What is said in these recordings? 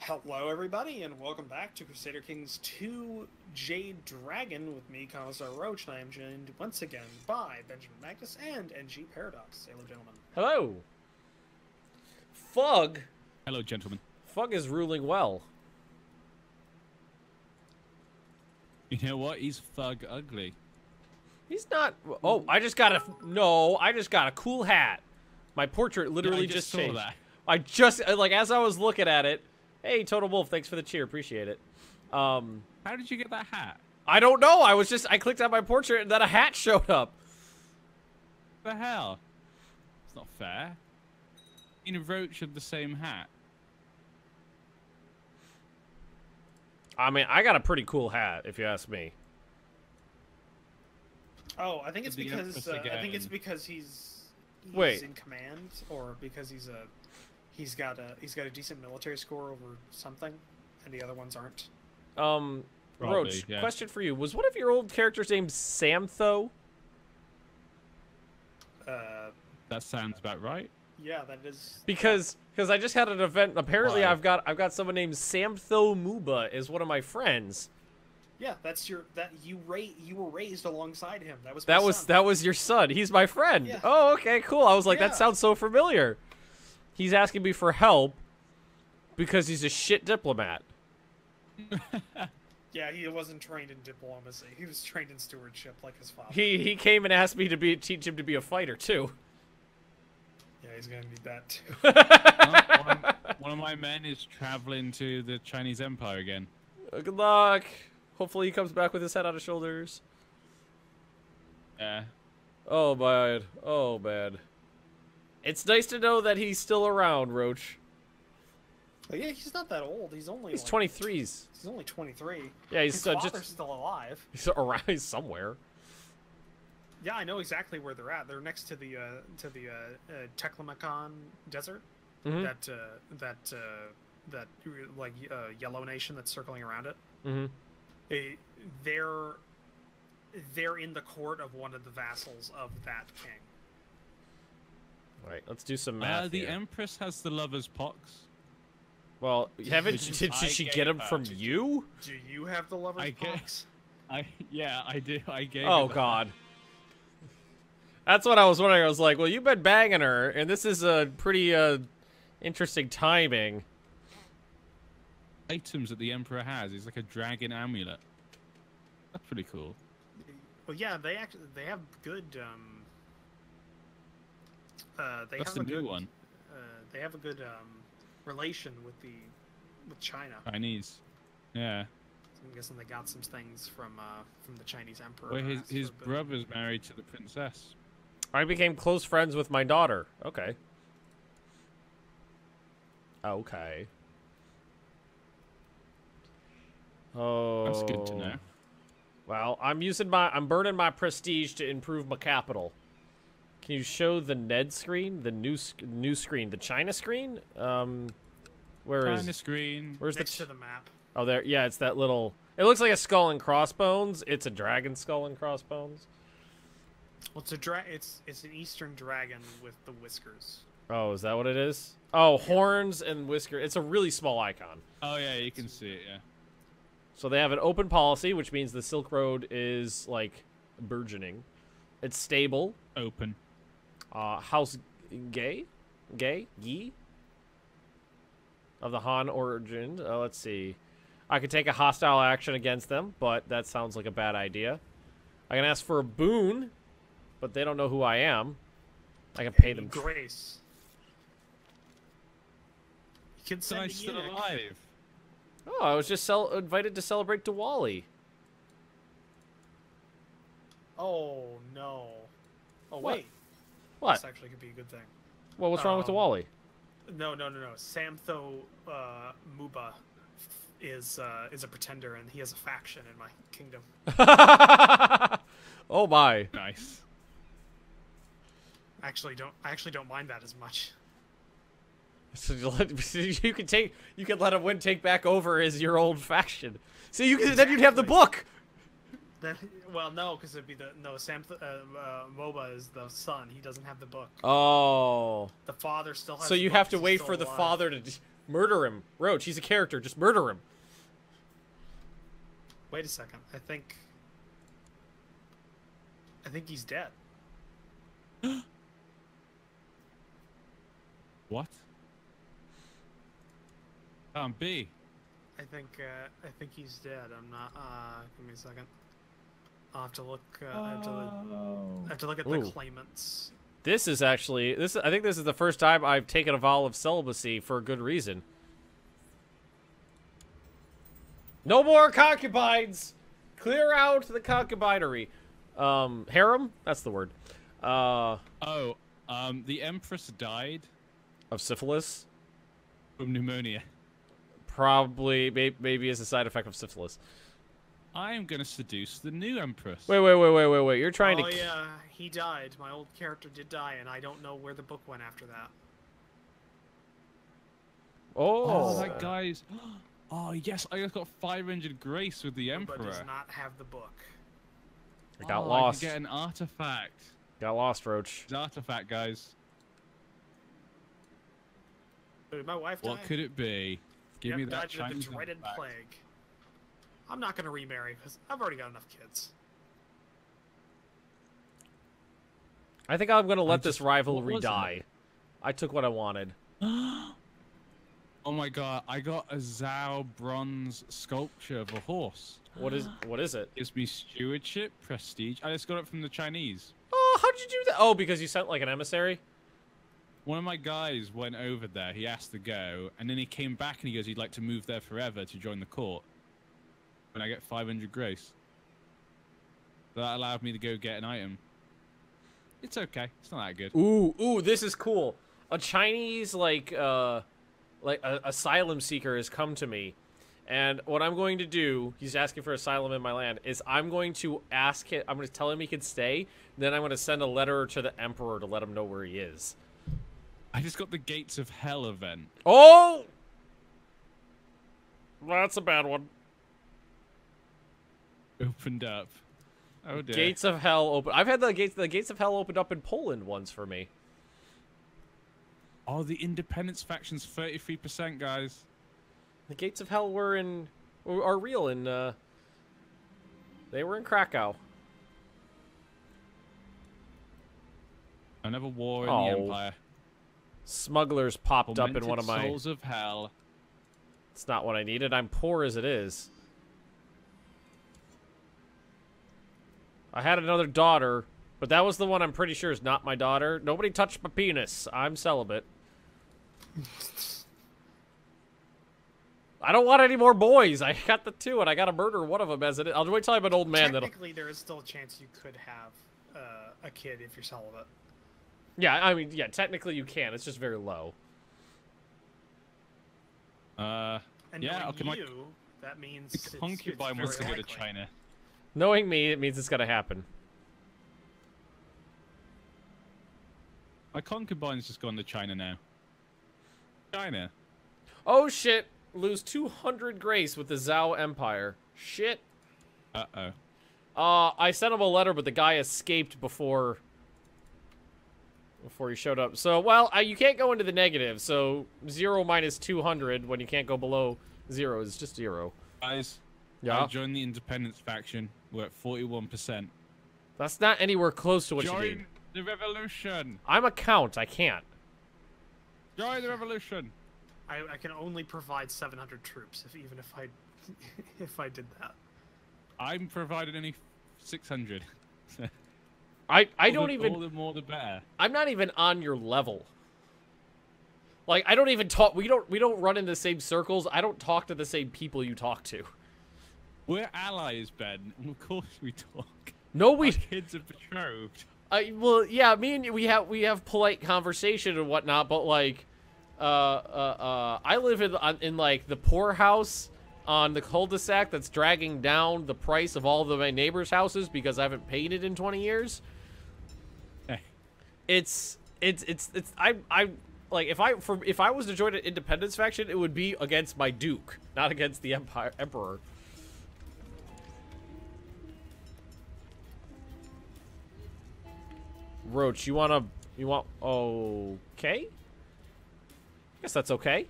Hello everybody, and welcome back to Crusader Kings II Jade Dragon with me, Commissar Roach, and I am joined once again by Benjamin Magnus and NG Paradox. Hello, gentlemen. Hello. Fug. Hello, gentlemen. Fug is ruling well. You know what? He's thug ugly. He's not. Oh, I just got a cool hat. My portrait literally Yeah, I just saw changed. that. I just, like, as I was looking at it. Hey, Total Wolf, thanks for the cheer. Appreciate it. How did you get that hat? I don't know. I clicked on my portrait and then a hat showed up. What the hell? It's not fair. You and Roach have the same hat. I mean, I got a pretty cool hat, if you ask me. Oh, I think it's The because Empress he's Wait. in command, or because he's got a decent military score over something, and the other ones aren't. Probably, Roach, yeah. question for you: was one of your old characters named Samtho? That sounds about right. Yeah, that is Because I just had an event. Apparently, Why? I've got someone named Samtho Muba is one of my friends. Yeah, you were raised alongside him. That was That was your son. He's my friend. Yeah. Oh, okay, cool. I was like, Yeah. that sounds so familiar. He's asking me for help because he's a shit diplomat. Yeah, he wasn't trained in diplomacy. He was trained in stewardship, like his father. He came and asked me to teach him to be a fighter too. Yeah, he's gonna need that too. One of my men is traveling to the Chinese Empire again. Good luck. Hopefully he comes back with his head on his shoulders. Yeah. Oh man. Oh man. It's nice to know that he's still around, Roach. But yeah, he's not that old. He's only He's like, 23s. He's only 23. Yeah, he's His father's just still alive. he's around. He's somewhere. Yeah, I know exactly where they're at. They're next to the Teclamacon desert. Mhm. That yellow nation that's circling around it. Mhm. They're in the court of one of the vassals of that king. All right, let's do some math. The here. Empress has the lover's pox. Well, did she get him from you? Do you have the lover's I get- box? Yeah, I do. I gave. Oh her that. God. That's what I was wondering. I was like, well, you've been banging her, and this is a pretty interesting timing. Items that the Emperor has. It's like a dragon amulet. That's pretty cool. Well, yeah, they have good. That's the new one. They have a good relation with China. Chinese. Yeah. I'm guessing they got some things from the Chinese emperor. Well, perhaps, his for a bit. brother's married to the princess. I became close friends with my daughter. Okay. Okay. Oh. That's good to know. Well, I'm burning my prestige to improve my capital. Can you show the Ned screen, the new screen, the China screen? Where's China screen. Next to the map. Oh, there. Yeah, it's that little. It looks like a skull and crossbones. It's a dragon skull and crossbones. Well, it's an eastern dragon with the whiskers. Oh, is that what it is? Oh, horns and whiskers. It's a really small icon. Oh yeah, you can see it. Yeah. So they have an open policy, which means the Silk Road is like burgeoning. It's stable. Open. House Gay of the Han origin. Let's see. I could take a hostile action against them, but that sounds like a bad idea. I can ask for a boon, but they don't know who I am. I can pay them. Grace. You can So send I'm a still eunuch. alive. Oh, I was just invited to celebrate Diwali. Oh no. Oh What? wait. What? This actually could be a good thing. Well, what's wrong with Um, Diwali? No. Samtho Muba is a pretender, and he has a faction in my kingdom. Oh my. Nice. I actually don't mind that as much. So you can let him take back over as your old faction. So then you'd have the book. Then, well, no, because it'd be Moba is the son. He doesn't have the book. Oh. The father still has. So the you book have to 'cause he's wait still for the alive. father to Murder him. Roach, he's a character. Just murder him. Wait a second. I think he's dead. What? B. I think he's dead. I'm not. Give me a second. I'll have to look. I have to look at the claimants. This is actually I think this is the first time I've taken a vow of celibacy for a good reason. No more concubines. Clear out the concubinery. Harem. That's the word. The Empress died Of syphilis. from pneumonia. Probably, maybe as a side effect of syphilis. I am gonna seduce the new Empress. Wait. You're trying to. Oh yeah, he died. My old character did die, and I don't know where the book went after that. Oh. that guy's. Oh yes, I just got 500 grace with the Emperor. But does not have the book. I got I lost. could get an artifact. Got lost, Roach. It's an artifact, guys. Did my wife die? What could it be? Give me that died of the Chinese dreaded artifact. plague. I'm not gonna remarry because I've already got enough kids. I think I'm gonna let this what rivalry was die. I took what I wanted. Oh my god, I got a Zhao bronze sculpture of a horse. What is it? Gives me stewardship, prestige. I just got it from the Chinese. Oh, how'd you do that? Oh, because you sent like an emissary? One of my guys went over there, he asked to go, and then he came back and he goes he'd like to move there forever to join the court. And I get 500 grace. That allowed me to go get an item. It's okay. It's not that good. Ooh, this is cool. A Chinese asylum seeker has come to me, and what I'm going to do, he's asking for asylum in my land, is I'm going to tell him he can stay, then I'm going to send a letter to the Emperor to let him know where he is. I just got the Gates of Hell event. Oh! That's a bad one. Opened up. Oh dear. Gates of Hell open. I've had the Gates of Hell opened up in Poland once for me. Oh, the Independence faction's 33%, guys. The Gates of Hell are real in they were in Krakow. Another war in the Empire. Smugglers popped up in one of my... Souls of Hell. It's not what I needed. I'm poor as it is. I had another daughter, but that was the one I'm pretty sure is not my daughter. Nobody touched my penis. I'm celibate. I don't want any more boys. I got the 2, and I got to murder one of them as it is. I'll wait till I'm an old man. Technically, there is still a chance you could have a kid if you're celibate. Yeah, I mean, yeah, technically you can. It's just very low. And yeah, knowing okay, you, that means the concubine wants to go to China. Knowing me, it means it's going to happen. My concubine's just gone to China now. China. Oh, shit. Lose 200 grace with the Zhao Empire. Shit. Uh-oh. I sent him a letter, but the guy escaped before he showed up. So, well, you can't go into the negative. So, 0 minus 200 when you can't go below 0 is just 0. Guys, yeah. I joined the Independence faction. We're at 41%. That's not anywhere close to what you need. Join the revolution. I'm a count. I can't. Join the revolution. I can only provide 700 troops, even if I did that. I'm providing only 600. I don't even. All the more the better. I'm not even on your level. Like, I don't even talk. We don't run in the same circles. I don't talk to the same people you talk to. We're allies, Ben. Of course we talk. No, we. Our kids are betrothed. Well, yeah, me and you, we have polite conversation and whatnot, but like, I live in like the poorhouse on the cul-de-sac that's dragging down the price of all of my neighbors' houses because I haven't paid it in 20 years. Hey. I like if I was to join an independence faction, it would be against my duke, not against the emperor. Roach, you want okay? Guess that's okay.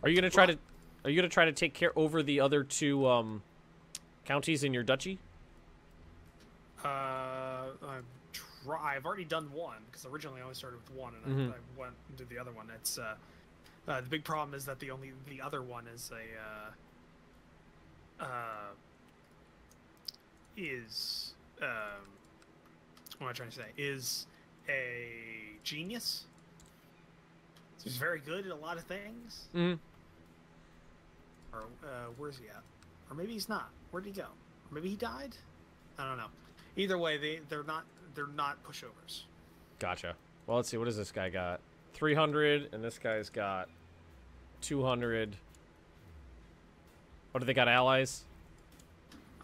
Are you gonna try to? Are you gonna try to take care over the other two counties in your duchy? I've already done one because originally I only started with one, and I went and did the other one. It's the big problem is that the other one is what am I trying to say? Is a genius. So he's very good at a lot of things. Mm-hmm. Or where's he at? Or maybe he's not. Where'd he go? Or maybe he died. I don't know. Either way, they're not pushovers. Gotcha. Well, let's see. What does this guy got? 300, and this guy's got 200. What do they got? Allies?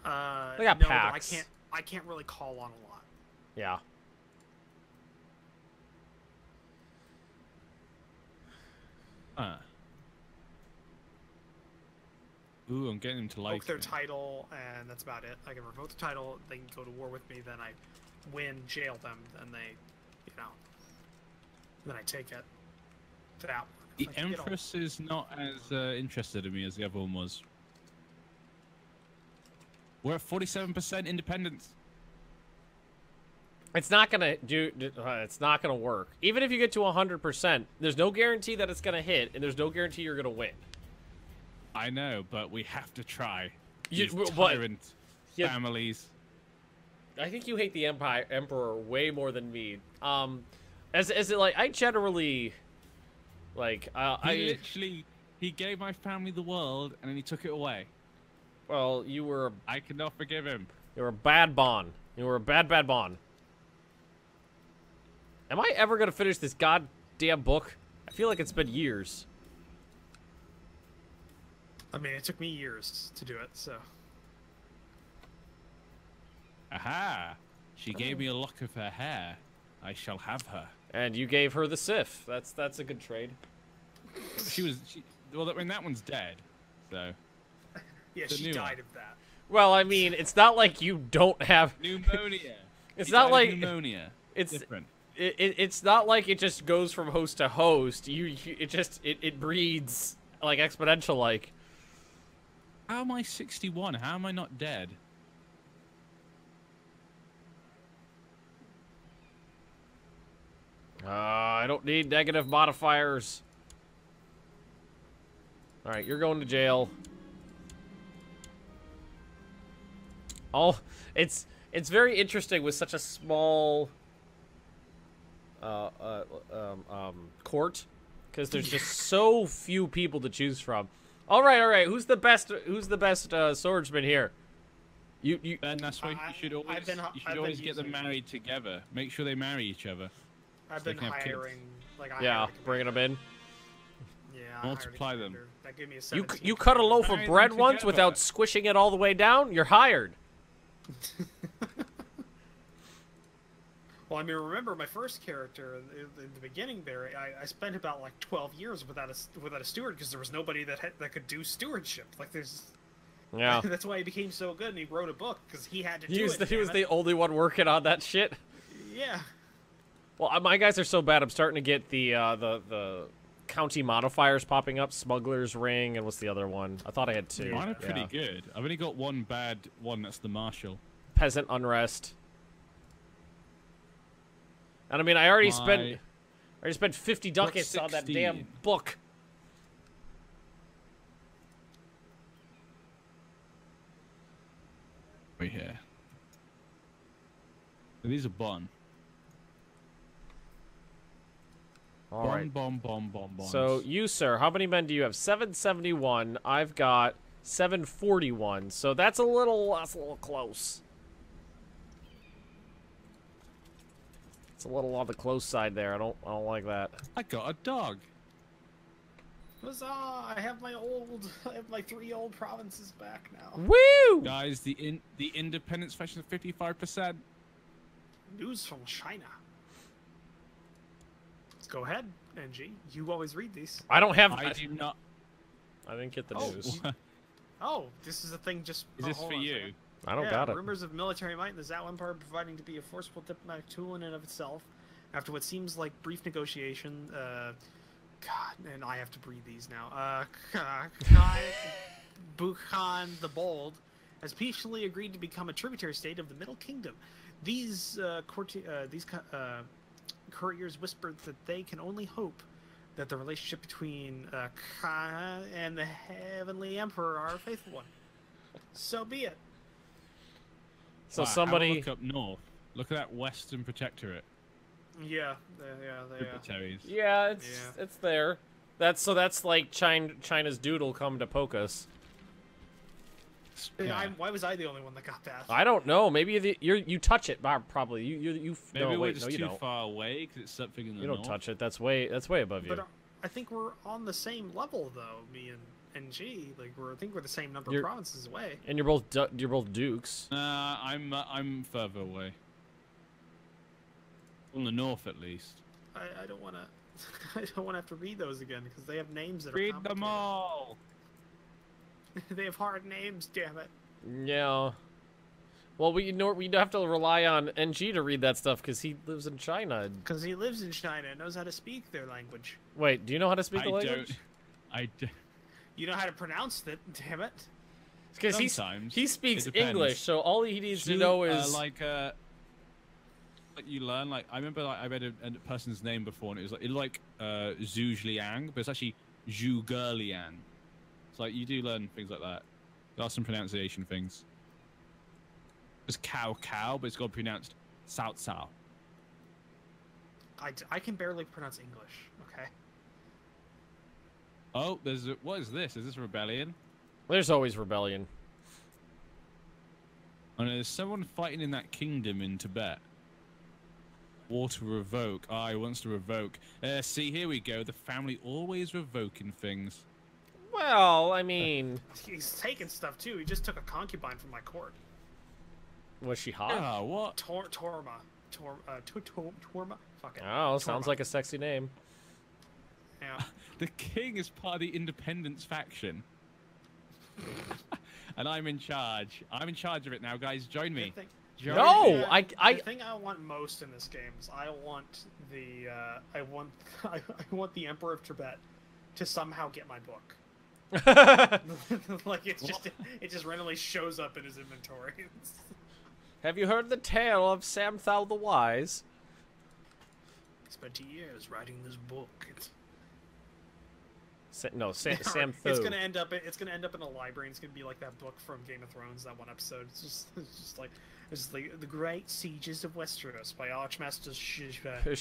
They got no, packs. I can't really call on a lot. Yeah. Ooh, I'm getting him to like Revoke their title, and that's about it. I can revoke the title, they can go to war with me, then I win, jail them, then they, then I take it. That one. The Empress is not as interested in me as the other one was. We're at 47% independence. It's not gonna it's not gonna work. Even if you get to 100%, there's no guarantee that it's gonna hit, and there's no guarantee you're gonna win. I know, but we have to try. Tyrant families. I think you hate the Emperor way more than me. As it like, I generally, like, he gave my family the world, and then he took it away. Well, you were. I cannot forgive him. You were a bad Bon. You were a bad Bon. Am I ever gonna finish this goddamn book? I feel like it's been years. I mean, it took me years to do it, so. Aha! She gave me a lock of her hair. I shall have her. And you gave her the Sif. That's a good trade. Well, I mean, that one's dead, so. Yeah, she died of that. Well, I mean, it's not like you don't have pneumonia. It's not like pneumonia. It's different. It's not like it just goes from host to host. It breeds like exponential like. How am I 61? How am I not dead? I don't need negative modifiers. All right, you're going to jail. It's very interesting with such a small court, because there's just so few people to choose from. All right. Who's the best swordsman here? You. Ben, that's why you should always get them married together. Make sure they marry each other. I've been hiring, bringing them in. Yeah, multiply them. That gave me a you cut a loaf of bread once without squishing it all the way down. You're hired. Well, I mean, remember my first character in the beginning there. I spent about like 12 years without a steward because there was nobody that could do stewardship. Like there's. Yeah. That's why he became so good, and he wrote a book because he had to do it. He was the only one working on that shit. Yeah. Well, my guys are so bad. I'm starting to get the county modifiers popping up. Smuggler's Ring, and what's the other one? I thought I had two. Mine are pretty good. I've only got one bad one. That's the Marshal. Peasant Unrest. And I mean, I already spent 50 ducats on that damn book. Right here. These are Bon. All right. Bon. So you, sir, how many men do you have? 771. I've got 741. So that's a little close. It's a little on the close side there. I don't like that. I got a dog. Huzzah! I have my 3 old provinces back now. Woo! Guys, the independence faction is 55%. News from China. Let's go ahead, NG. You always read these. I don't have. I do not. I didn't get the news. Oh, this is a thing. Just is this for you? I don't got it. Rumors of military might in the Zhao Empire proving to be a forceful diplomatic tool in and of itself. After what seems like brief negotiation, God, and I have to breathe these now. Kai Bukhan the Bold has peacefully agreed to become a tributary state of the Middle Kingdom. These couriers whispered that they can only hope that the relationship between Kai and the Heavenly Emperor are a faithful one. So be it. So Wow, somebody look up north. Look at that Western Protectorate. Yeah, Tributaries. Yeah, it's there. That's like China's doodle come to poke us. Yeah. Why was I the only one that got that? I don't know. Maybe you touch it, Bob. Probably you. Maybe no, we're wait, just no, you too don't. far away because it's something in the You north. don't touch it. That's way above you. But I think we're on the same level though. Me and NG, like I think we're the same number You're- of provinces away. And you're both dukes. I'm further away. From the north, at least. I don't want to. I don't want to have to read those again because they have names that are Read complicated. them all. They have hard names. Damn it. Yeah. Well, we'd have to rely on NG to read that stuff because he lives in China. Because he lives in China and knows how to speak their language. Wait, do you know how to speak the language? I don't. You know how to pronounce it. Damn it. Because Sometimes. he speaks It depends. English, so all he needs to know is like you learn. Like I remember, like I read a person's name before, and it was like Zhu Liang, but it's actually Zhu Liang. It's like you do learn things like that. There are some pronunciation things. It's cow, but it's got to be pronounced Cao. I can barely pronounce English. Okay. Oh, what is this? Is this rebellion? there's always rebellion. Oh no, there's someone fighting in that kingdom in Tibet. War to revoke. Ah, he wants to revoke. See, here we go. The family always revoking things. Well, I mean, He's taking stuff too. He just took a concubine from my court. was she hot? Ah, what? Torma. Fuck it. Oh, sounds Torma. like a sexy name. Yeah. The king is part of the independence faction. And I'm in charge. I'm in charge of it now, guys. Join me. Join No, me. The thing I want most in this game is I want the Emperor of Tibet to somehow get my book. Like it just randomly shows up in his inventory. Have you heard the tale of Samthal the Wise? Spent 2 years writing this book. Sam It's gonna end up in a library. And it's gonna be like that book from Game of Thrones, that one episode. It's just like the Great Sieges of Westeros by Archmaster Chevalton.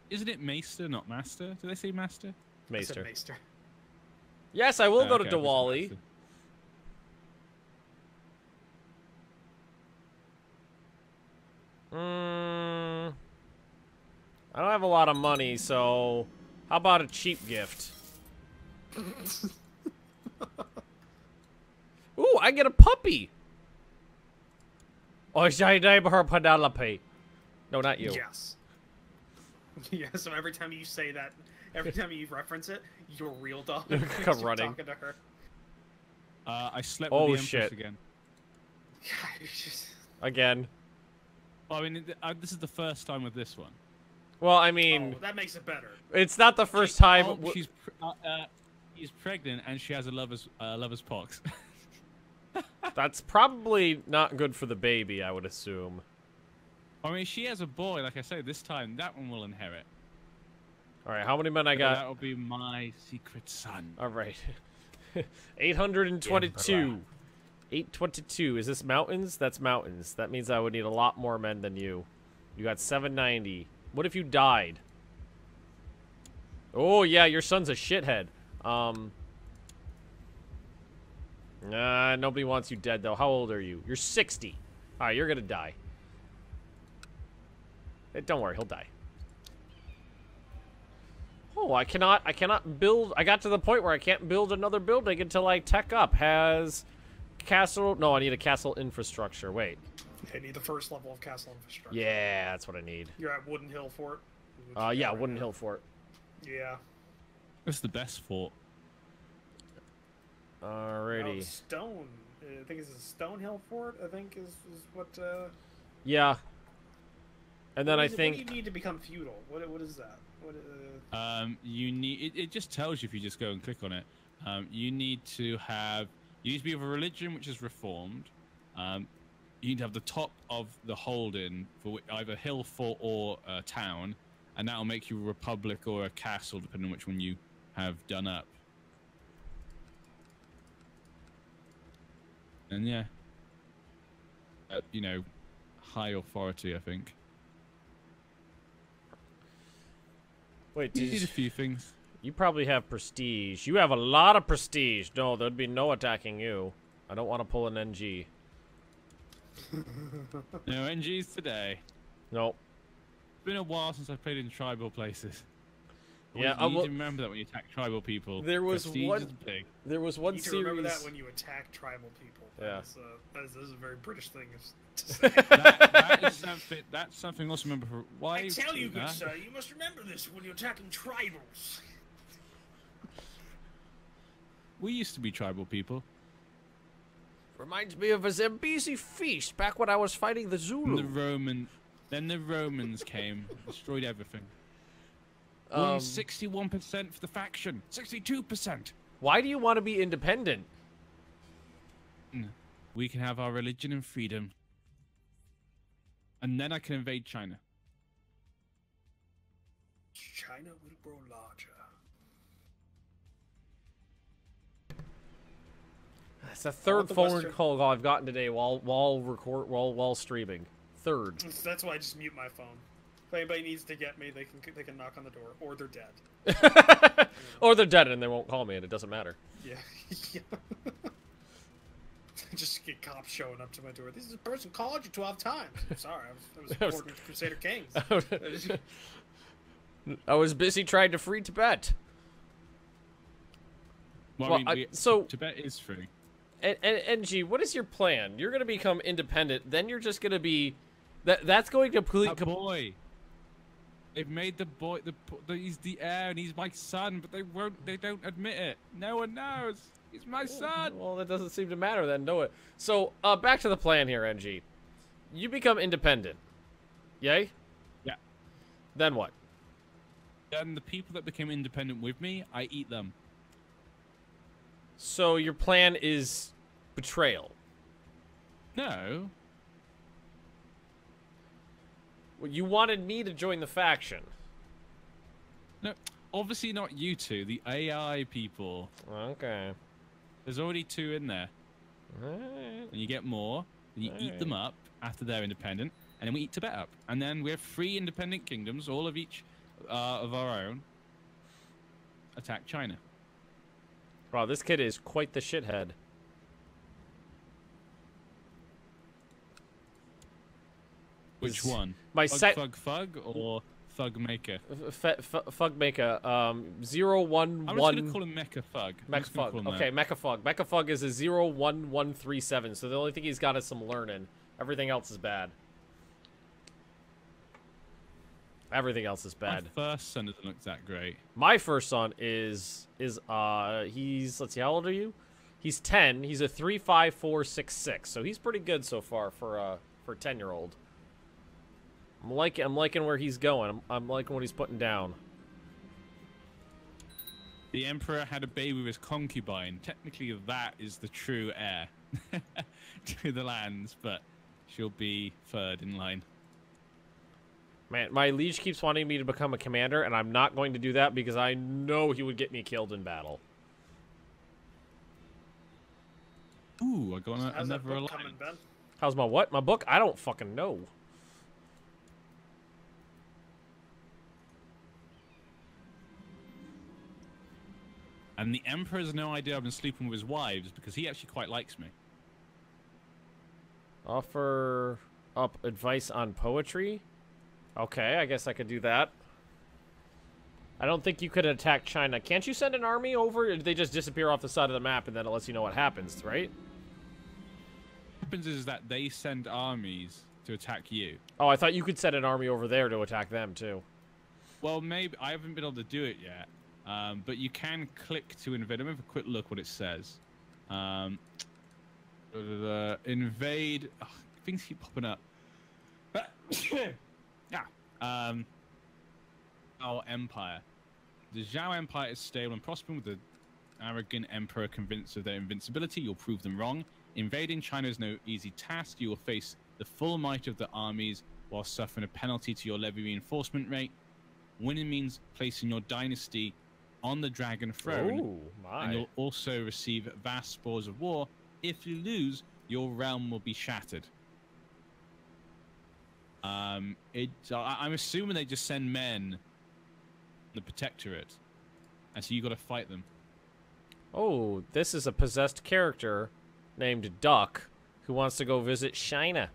Isn't it Maester, not Master? Did I say Master? Maester. Maester. Yes, I will go to Okay, I thought it Diwali. was I don't have a lot of money, so how about a cheap gift? Ooh, I get a puppy. Oh, Jade Empire Multiplayer. No, not you. Yes. Yeah. So every time you say that, every time you reference it, your real dog Come you're running. talking to her. I slept Oh, with the Empress shit. again. Yeah. It's just... Again. Well, I mean, this is the first time with this one. Well, I mean, Oh, that makes it better. it's not the first time. Oh, she's pregnant and she has a lover's pox. That's probably not good for the baby, I would assume. I mean, she has a boy. Like I say, this time that one will inherit. All right, how many men I got? That will be my secret son. All right. 822. Emperor. 822. Is this mountains? That's mountains. That means I would need a lot more men than you. You got 790. What if you died? Oh, yeah, your son's a shithead. Nah, nobody wants you dead, though. How old are you? You're 60. All right, you're going to die. Don't worry, he'll die. Oh, I cannot build. I got to the point where I can't build another building until I tech up. Has castle. No, I need a castle infrastructure. Wait. They need the first level of castle infrastructure. Yeah, that's what I need. You're at Wooden Hill Fort. Yeah, Wooden Hill Fort. Yeah. It's the best fort. Alrighty. No, Stone. I think it's a Stone Hill Fort. I think is what. Yeah. And then I What think do you need to become feudal? What is that? What? You need it just tells you if you just go and click on it. You need to be of a religion which is reformed. You need to have the top of the hold-in for either hill, fort, or town, and that'll make you a republic or a castle, depending on which one you have done up. And yeah, you know, high authority, I think. wait, You need a few things. you probably have prestige. You have a lot of prestige. No, there'd be no attacking you. I don't want to pull an NG. No NGs today. Nope. It's been a while since I've played in tribal places. Yeah, you need to remember that when you attack tribal people. There was Prestige one. is big. There was You one need to series. remember that when you attack tribal people. Yeah. This is a very British thing to say. that is something. That's something also remember. Why? I tell you, good sir, you must remember this when you're attacking tribals. We used to be tribal people. Reminds me of a Zambezi feast back when I was fighting the Zulu. Then the Romans came, destroyed everything. 61% for the faction. 62%. Why do you want to be independent? We can have our religion and freedom, and then I can invade China. China will grow larger. It's the third the phone Western- call I've gotten today while streaming. Third. That's why I just mute my phone. If anybody needs to get me, they can knock on the door, or they're dead. Or they're dead and they won't call me, and it doesn't matter. Yeah. Yeah. Just get cops showing up to my door. This person called you 12 times. I'm sorry, I was important to Crusader Kings. I was busy trying to free Tibet. Well, so Tibet is free. And NG, what is your plan? You're gonna become independent, then you're just gonna be that's going to boy. They've made the boy he's the heir and he's my son, but they don't admit it. No one knows. He's my son. Well, that doesn't seem to matter then, no it. So, back to the plan here, NG. You become independent. Yay? Yeah. Then what? Then the people that became independent with me, I eat them. So your plan is betrayal. No. Well, you wanted me to join the faction. No, obviously not you two, the AI people. Okay. There's already 2 in there. Alright. And you get more, and you eat them up after they're independent, and then we eat Tibet up. And then we have 3 independent kingdoms, all of each of our own, attack China. Wow, this kid is quite the shithead. Which one? My Fug or Thug Maker? Fug Maker, 011. I'm just gonna call him Mecha Fug. Mecha Fug. Okay, Mecha Fug. Mecha Fug is a 01137, so the only thing he's got is some learning. Everything else is bad. Everything else is bad. My first son doesn't look that great. My first son is he's, let's see, how old are you? He's 10. He's a 35466, so he's pretty good so far for a 10-year-old. I'm liking where he's going. I'm liking what he's putting down. The Emperor had a baby with his concubine. Technically, that is the true heir to the lands, but she'll be third in line. Man, my liege keeps wanting me to become a commander, and I'm not going to do that because I know he would get me killed in battle. Ooh, I got How's that another book coming, alliance. Ben? How's my what? My book? I don't fucking know. And the Emperor has no idea I've been sleeping with his wives because he actually quite likes me. Offer up advice on poetry? Okay, I guess I could do that. I don't think you could attack China. Can't you send an army over? Or do they just disappear off the side of the map and then it lets you know what happens, right? What happens is that they send armies to attack you. Oh, I thought you could send an army over there to attack them, too. Well, maybe. I haven't been able to do it yet. But you can click to invade. Let me have a quick look what it says. Invade. Oh, things keep popping up. Yeah. Our empire. The Zhao Empire is stable and prospering with the arrogant emperor convinced of their invincibility. You'll prove them wrong. Invading China is no easy task. You will face the full might of the armies while suffering a penalty to your levy reinforcement rate. Winning means placing your dynasty on the dragon throne. Ooh, my. And you'll also receive vast spoils of war. If you lose, your realm will be shattered. I'm assuming they just send men the protectorate, and so you got to fight them. Oh, this is a possessed character named Duck who wants to go visit China.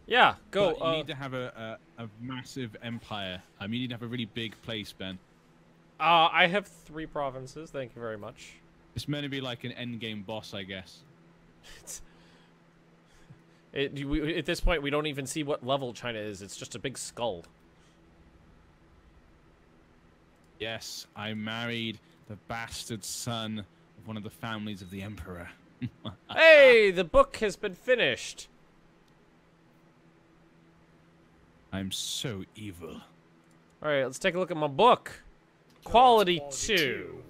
Yeah, go. But you need to have a massive empire. You need to have a really big place, Ben. I have 3 provinces. Thank you very much. It's meant to be like an endgame boss, I guess. At this point, we don't even see what level China is. It's just a big skull. Yes, I married the bastard son of one of the families of the emperor. Hey, the book has been finished. I'm so evil. All right, let's take a look at my book. Quality 2.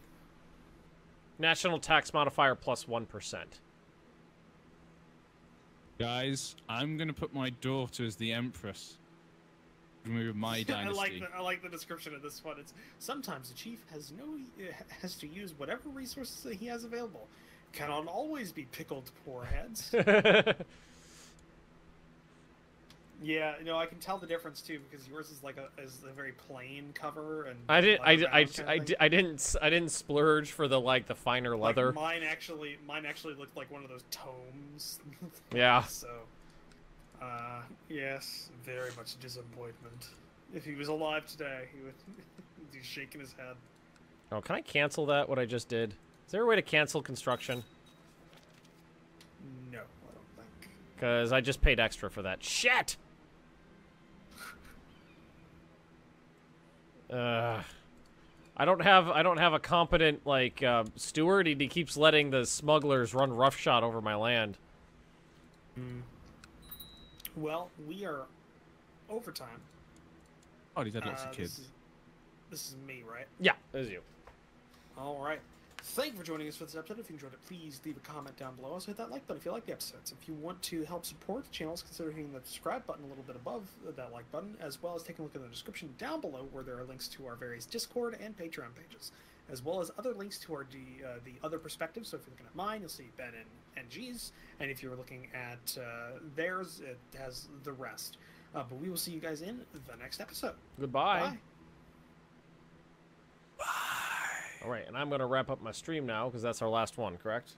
National tax modifier plus 1%. Guys, I'm gonna put my daughter as the empress. Remove my dynasty. I like the description of this one. It's sometimes the chief has to use whatever resources that he has available. Cannot always be pickled poor heads. Yeah, you know, I can tell the difference too because yours is like a very plain cover, and I didn't splurge for the finer leather. Like mine actually looked like one of those tomes. Yeah. So, yes, very much disappointment. If he was alive today, he would be shaking his head. Oh, can I cancel that? What I just did? Is there a way to cancel construction? No, I don't think. Because I just paid extra for that. Shit. I don't have a competent steward. He keeps letting the smugglers run roughshod over my land. Well, we are overtime. Oh, he's had lots of kids. This is me, right? Yeah, this is you. All right. Thank you for joining us for this episode. If you enjoyed it, please leave a comment down below. Also hit that like button if you like the episodes. If you want to help support the channels, consider hitting the subscribe button a little bit above that like button, as well as taking a look in the description down below where there are links to our various Discord and Patreon pages, as well as other links to our the other perspectives. So if you're looking at mine, you'll see Ben and G's, and if you're looking at theirs, it has the rest. But we will see you guys in the next episode. Goodbye. Bye. All right, and I'm going to wrap up my stream now because that's our last one, correct?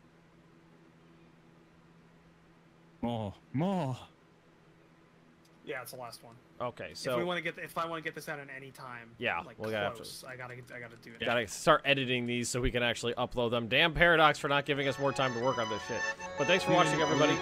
More. Yeah, it's the last one. Okay, so if I want to get this out in any time, yeah, like we'll close, I gotta do it. Gotta start editing these so we can actually upload them. Damn Paradox for not giving us more time to work on this shit. But thanks for watching, everybody.